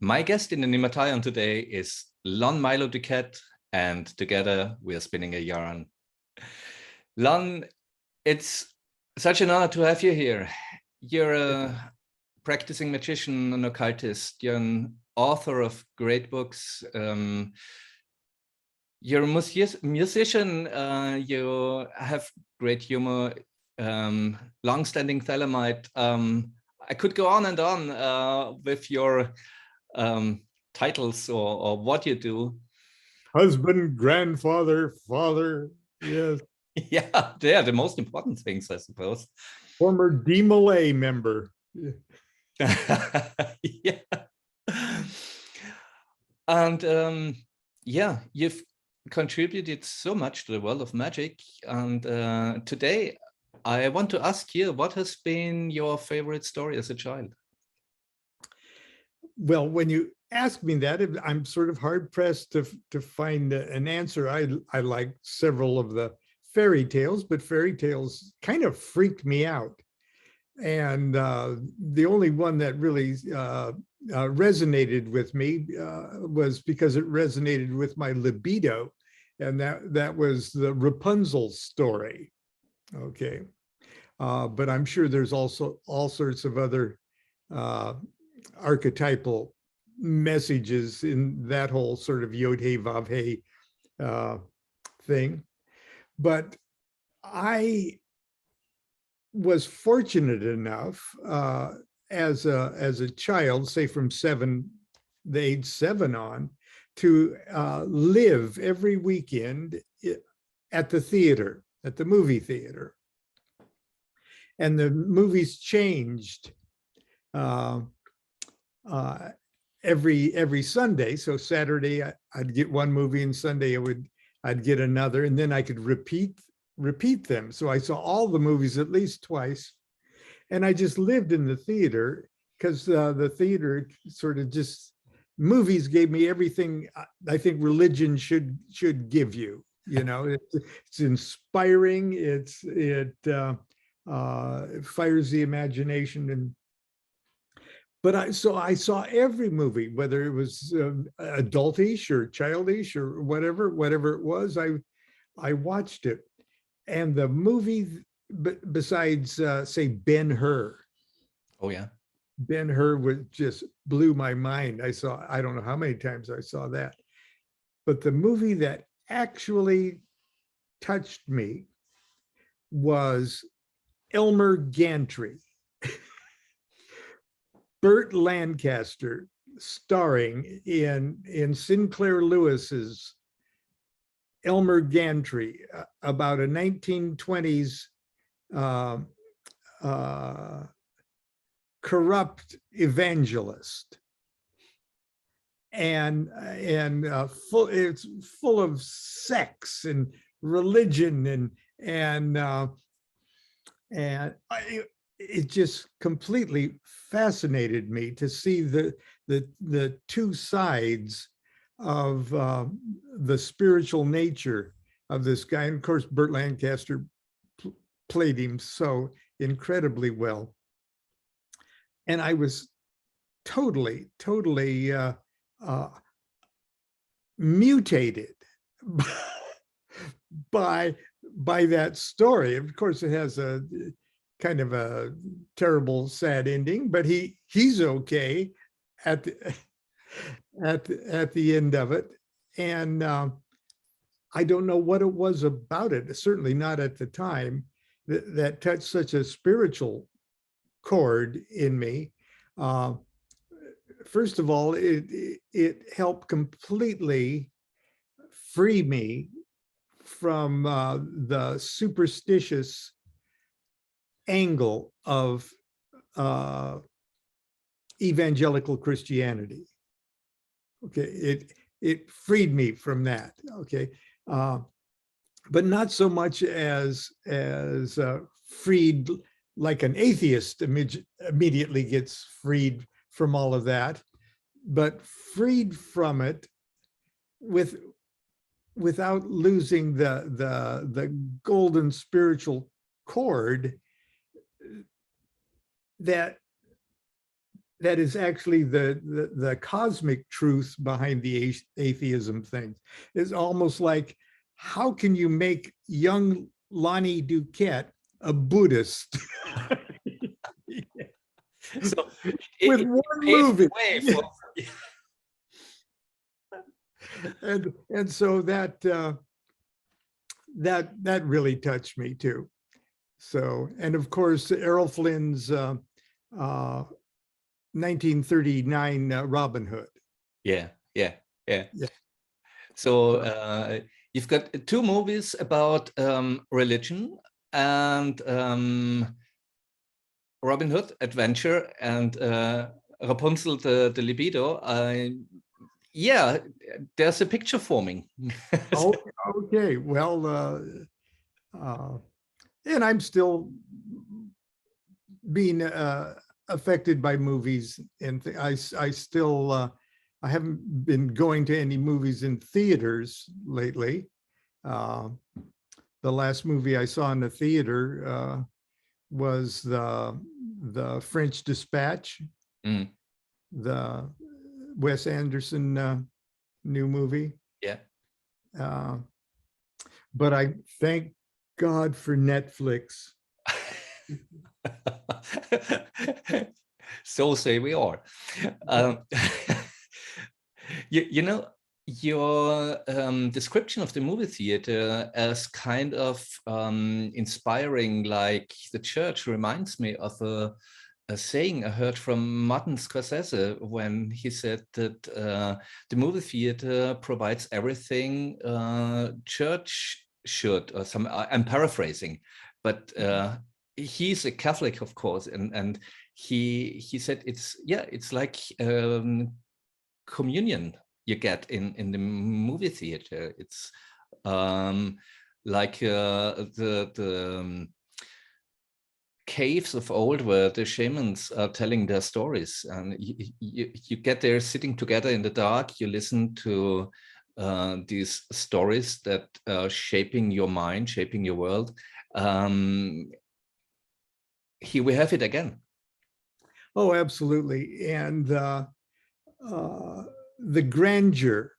My guest in the Nimataion today is Lon Milo DuQuette, and together we are spinning a yarn. Lon, it's such an honor to have you here. You're a practicing magician, an occultist. You're an author of great books. You're a musician. You have great humor, long-standing Thelemite. I could go on and on with your titles or what you do. Husband, grandfather, father, yes. Yeah, they are the most important things, I suppose. Former D-Malay member. Yeah. And yeah, you've contributed so much to the world of magic. And today I want to ask you, what has been your favorite story as a child? Well, when you ask me that, I'm sort of hard pressed to find an answer. I like several of the fairy tales, but fairy tales kind of freaked me out. And the only one that really resonated with me was because it resonated with my libido, and that was the Rapunzel story. Okay, but I'm sure there's also all sorts of other archetypal messages in that whole sort of Yod-Heh Vav-Heh thing. But I was fortunate enough as a child, say from the age 7 on, to live every weekend at the theater, at the movie theater. And the movies changed every Sunday. So Saturday I'd get one movie, and Sunday I'd get another, and then I could repeat them. So I saw all the movies at least twice, and I just lived in the theater because the theater sort of just, movies gave me everything I think religion should give you. You know, it's inspiring. It fires the imagination. And but I saw every movie, whether it was adultish or childish or whatever it was. I watched it. And the movie, besides say Ben-Hur. Oh yeah. Ben-Hur just blew my mind. I don't know how many times I saw that. But the movie that actually touched me was Elmer Gantry. Burt Lancaster starring in Sinclair Lewis's Elmer Gantry, about a 1920s corrupt evangelist, and it's full of sex and religion, and it just completely fascinated me to see the two sides of the spiritual nature of this guy. And of course, Burt Lancaster played him so incredibly well. And I was totally mutated by that story. Of course, it has a kind of a terrible, sad ending, but he's okay at the end of it. And I don't know what it was about it, certainly not at the time, that touched such a spiritual chord in me. First of all, it helped completely free me from the superstitious angle of evangelical Christianity. Okay, it freed me from that. Okay, but not so much as freed like an atheist immediately gets freed from all of that, but freed from it without losing the golden spiritual cord that that is actually the cosmic truth behind the atheism thing. It's almost like, how can you make young Lonnie DuQuette a Buddhist So with it one paved movie? the way for, And so that really touched me too. So, and of course, Errol Flynn's 1939 Robin Hood. yeah, yeah, yeah. Yeah. So you've got two movies about religion and Robin Hood, adventure, and Rapunzel, the libido. Yeah, there's a picture forming. Oh, okay. Well, and I'm still being affected by movies, and I still I haven't been going to any movies in theaters lately. The last movie I saw in the theater was the French Dispatch, the Wes Anderson new movie. Yeah. But I thank God for Netflix. So say we are. You know, your description of the movie theater as kind of inspiring, like the church, reminds me of a saying I heard from Martin Scorsese when he said that the movie theater provides everything church should, or some, I'm paraphrasing, but he's a Catholic, of course, and he said it's like communion you get in the movie theater. It's like the caves of old where the shamans are telling their stories, and you get there sitting together in the dark. You listen to these stories that are shaping your mind, shaping your world. Here we have it again. Oh, absolutely. And the grandeur,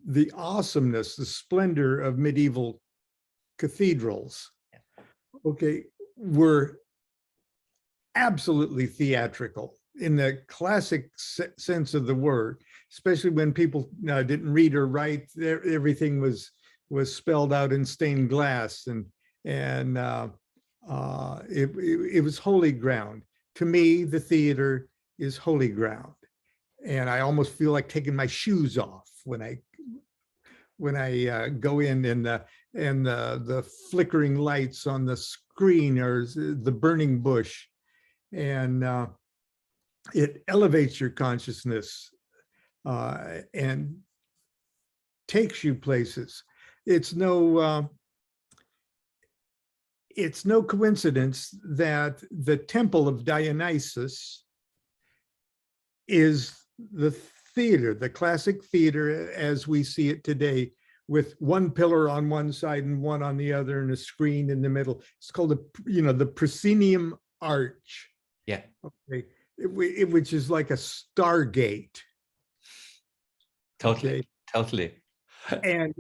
the awesomeness, the splendor of medieval cathedrals, okay, were absolutely theatrical in the classic sense of the word, especially when people didn't read or write. Everything was spelled out in stained glass, and it was holy ground. To me, the theater is holy ground, and I almost feel like taking my shoes off when I go in, and the flickering lights on the screen, or the burning bush, and it elevates your consciousness and takes you places. It's no coincidence that the temple of Dionysus is the theater, the classic theater as we see it today, with one pillar on one side and one on the other, and a screen in the middle. It's called the proscenium arch. Yeah. Okay. Which is like a stargate. Totally. Okay. Totally. And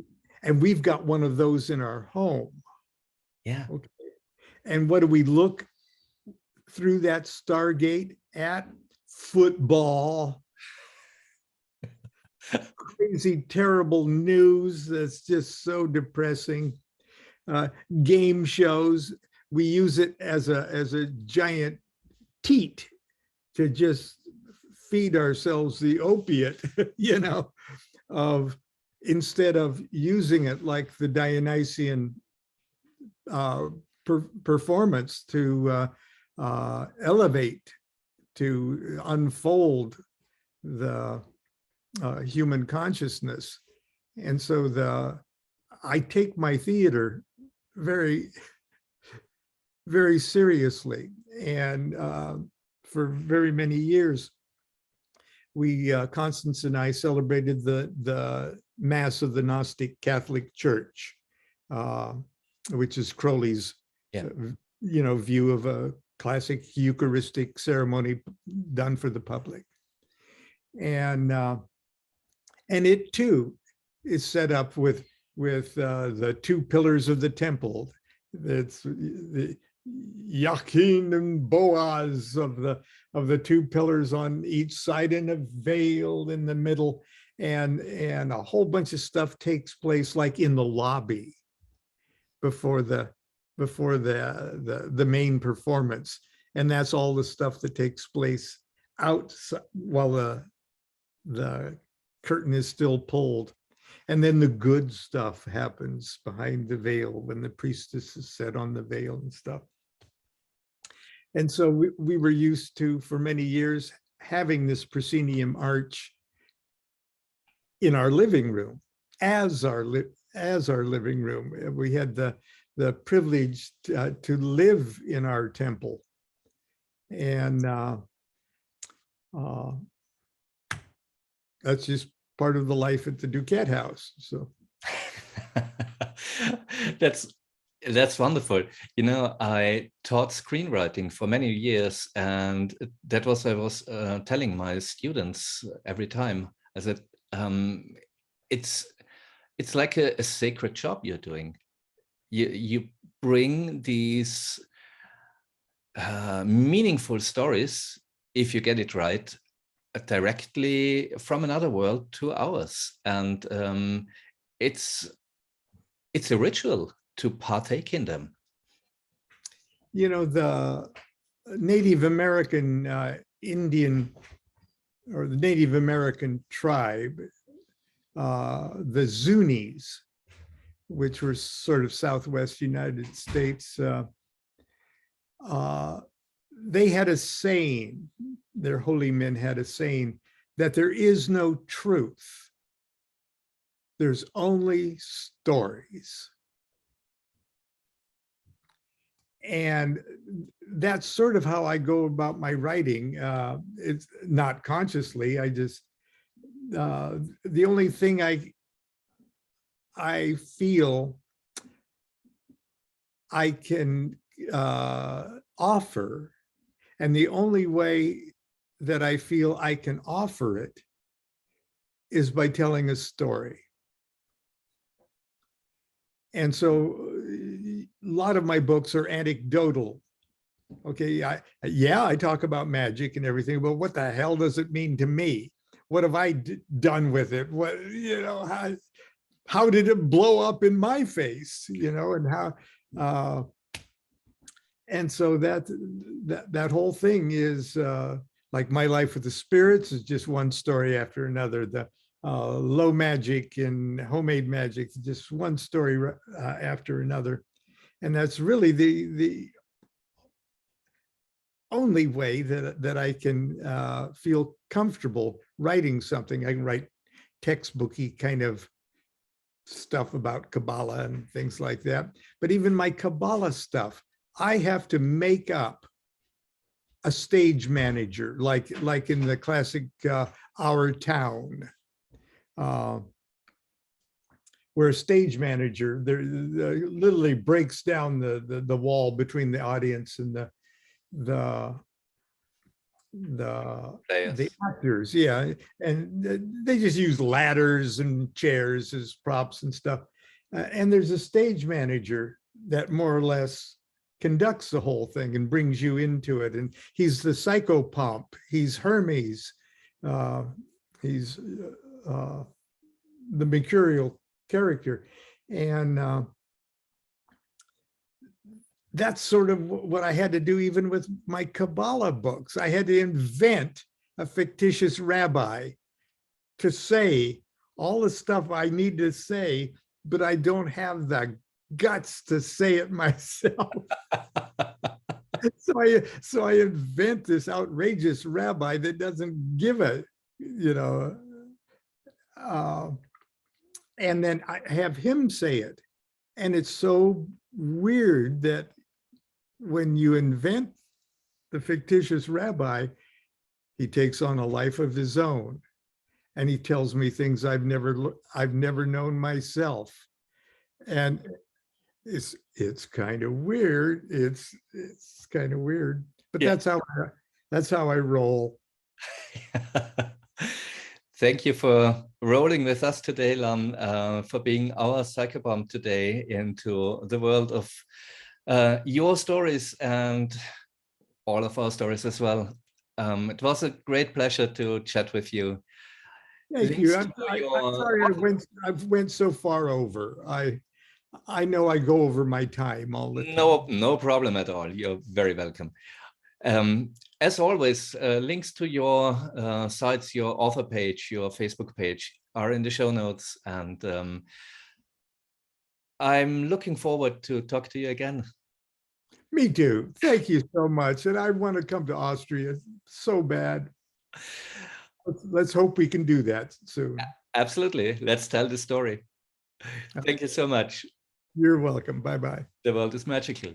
we've got one of those in our home. Yeah. Okay. And what do we look through that stargate at? Football. Crazy, terrible news that's just so depressing. Game shows. We use it as a giant teat to just feed ourselves the opiate, of, instead of using it like the Dionysian performance to elevate, to unfold the human consciousness. And so I take my theater very, very seriously. And for very many years, Constance and I celebrated the Mass of the Gnostic Catholic Church, which is Crowley's, view of a classic Eucharistic ceremony done for the public. and it too is set up with the two pillars of the temple. That's the Yakin and Boaz of the two pillars on each side, and a veil in the middle, and a whole bunch of stuff takes place like in the lobby before the main performance, and that's all the stuff that takes place out while the curtain is still pulled. And then the good stuff happens behind the veil when the priestess is set on the veil and stuff. And so we were used to, for many years, having this proscenium arch in our living room as our living room. We had the privilege to live in our temple, and that's just part of the life at the DuQuette house. So that's wonderful. You know, I taught screenwriting for many years, and that was I was telling my students every time. I said, it's like a sacred job you're doing. You bring these meaningful stories, if you get it right, directly from another world to ours, and it's a ritual to partake in them. You know, the Native American Indian, or the Native American tribe, the Zunis, which were sort of Southwest United States, they had a saying, their holy men had a saying, that there is no truth, there's only stories. And that's sort of how I go about my writing. It's not consciously, I just, the only thing I feel I can offer, and the only way that I feel I can offer it is by telling a story. And so a lot of my books are anecdotal. Okay, I talk about magic and everything, but what the hell does it mean to me? What have I done with it? What, you know, how did it blow up in my face? You know, and how, and so that whole thing is like My Life with the Spirits is just one story after another. The low magic and homemade magic, just one story after another. And that's really the only way that I can feel comfortable writing something. I can write textbooky kind of stuff about Kabbalah and things like that. But even my Kabbalah stuff, I have to make up a stage manager, like in the classic Our Town, where a stage manager there literally breaks down the wall between the audience and the actors. Yeah, and they just use ladders and chairs as props and stuff. And there's a stage manager that more or less conducts the whole thing and brings you into it. And he's the psychopomp. He's Hermes. He's the mercurial character. And that's sort of what I had to do even with my Kabbalah books. I had to invent a fictitious rabbi to say all the stuff I need to say, but I don't have the guts to say it myself. So I invent this outrageous rabbi that doesn't give a, you know, and then I have him say it. And it's so weird that when you invent the fictitious rabbi, he takes on a life of his own, and he tells me things I've never known myself. And it's kind of weird. It's kind of weird, but yeah. That's how I roll. Thank you for rolling with us today, Lon, for being our psychobomb today into the world of your stories and all of our stories as well. It was a great pleasure to chat with you. Thank you. I'm sorry I went so far over. I know I go over my time all the time. No problem at all. You're very welcome. As always, links to your sites, your author page, your Facebook page are in the show notes. And I'm looking forward to talk to you again. Me too. Thank you so much. And I want to come to Austria so bad. Let's hope we can do that soon. Absolutely. Let's tell the story. Thank you so much. You're welcome. Bye-bye. The world is magical.